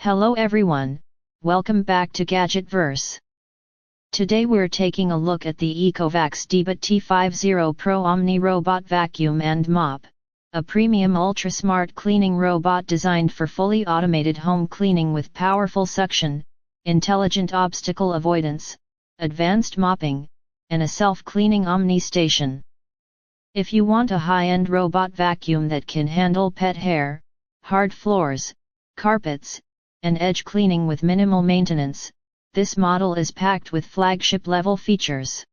Hello everyone, welcome back to Gadgetverse. Today we're taking a look at the ECOVACS DEEBOT T50 PRO Omni Robot Vacuum and Mop, a premium ultra-smart cleaning robot designed for fully automated home cleaning with powerful suction, intelligent obstacle avoidance, advanced mopping, and a self-cleaning Omni station. If you want a high-end robot vacuum that can handle pet hair, hard floors, carpets, and edge cleaning with minimal maintenance, this model is packed with flagship-level features.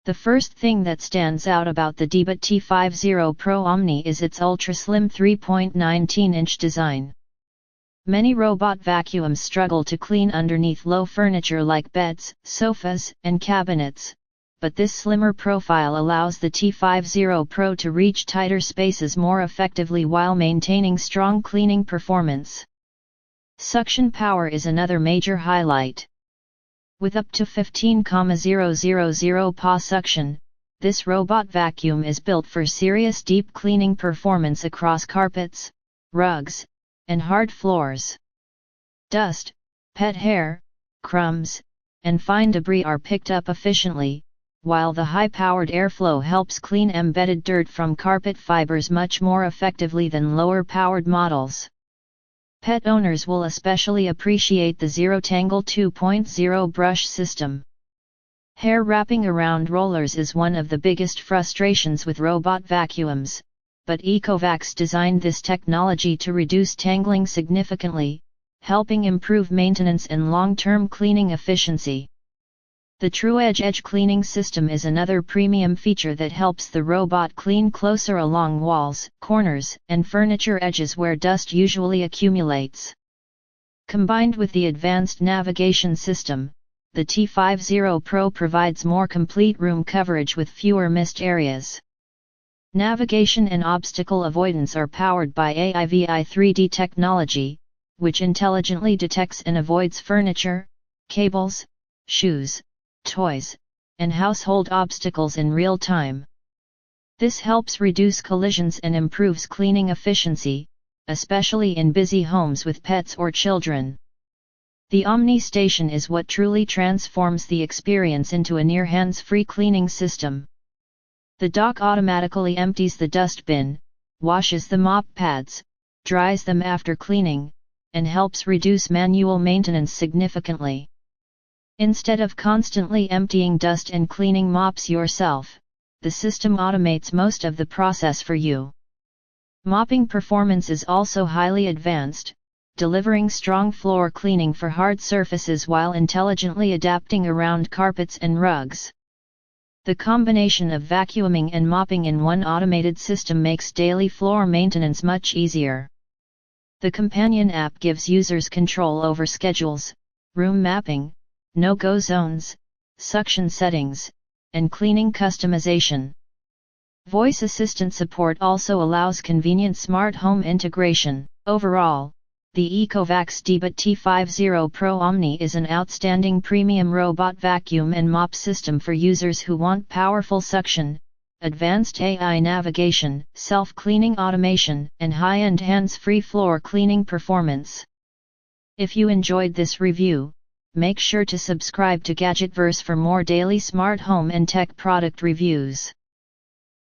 The first thing that stands out about the DEEBOT T50 PRO Omni is its ultra-slim 3.19-inch design. Many robot vacuums struggle to clean underneath low furniture like beds, sofas, and cabinets, but this slimmer profile allows the T50 PRO to reach tighter spaces more effectively while maintaining strong cleaning performance. Suction power is another major highlight. With up to 15,000 Pa suction, this robot vacuum is built for serious deep cleaning performance across carpets, rugs, and hard floors. Dust, pet hair, crumbs, and fine debris are picked up efficiently, while the high-powered airflow helps clean embedded dirt from carpet fibers much more effectively than lower-powered models. Pet owners will especially appreciate the Zero Tangle 2.0 brush system. Hair wrapping around rollers is one of the biggest frustrations with robot vacuums, but ECOVACS designed this technology to reduce tangling significantly, helping improve maintenance and long-term cleaning efficiency. The TrueEdge cleaning system is another premium feature that helps the robot clean closer along walls, corners, and furniture edges where dust usually accumulates. Combined with the advanced navigation system, the T50 PRO provides more complete room coverage with fewer missed areas. Navigation and obstacle avoidance are powered by AIVI 3D technology, which intelligently detects and avoids furniture, cables, shoes, toys, and household obstacles in real time. This helps reduce collisions and improves cleaning efficiency, especially in busy homes with pets or children. The Omni Station is what truly transforms the experience into a near hands-free cleaning system. The dock automatically empties the dust bin, washes the mop pads, dries them after cleaning, and helps reduce manual maintenance significantly. Instead of constantly emptying dust and cleaning mops yourself, the system automates most of the process for you. Mopping performance is also highly advanced, delivering strong floor cleaning for hard surfaces while intelligently adapting around carpets and rugs. The combination of vacuuming and mopping in one automated system makes daily floor maintenance much easier. The companion app gives users control over schedules, room mapping, no-go zones, suction settings, and cleaning customization. Voice assistant support also allows convenient smart home integration. Overall, the ECOVACS DEEBOT T50 PRO Omni is an outstanding premium robot vacuum and mop system for users who want powerful suction, advanced AI navigation, self-cleaning automation, and high-end hands-free floor cleaning performance. If you enjoyed this review, make sure to subscribe to Gadgetverse for more daily smart home and tech product reviews.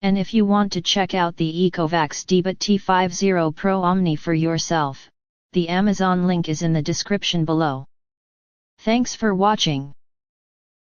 And if you want to check out the ECOVACS DEEBOT T50 PRO Omni for yourself, the Amazon link is in the description below. Thanks for watching.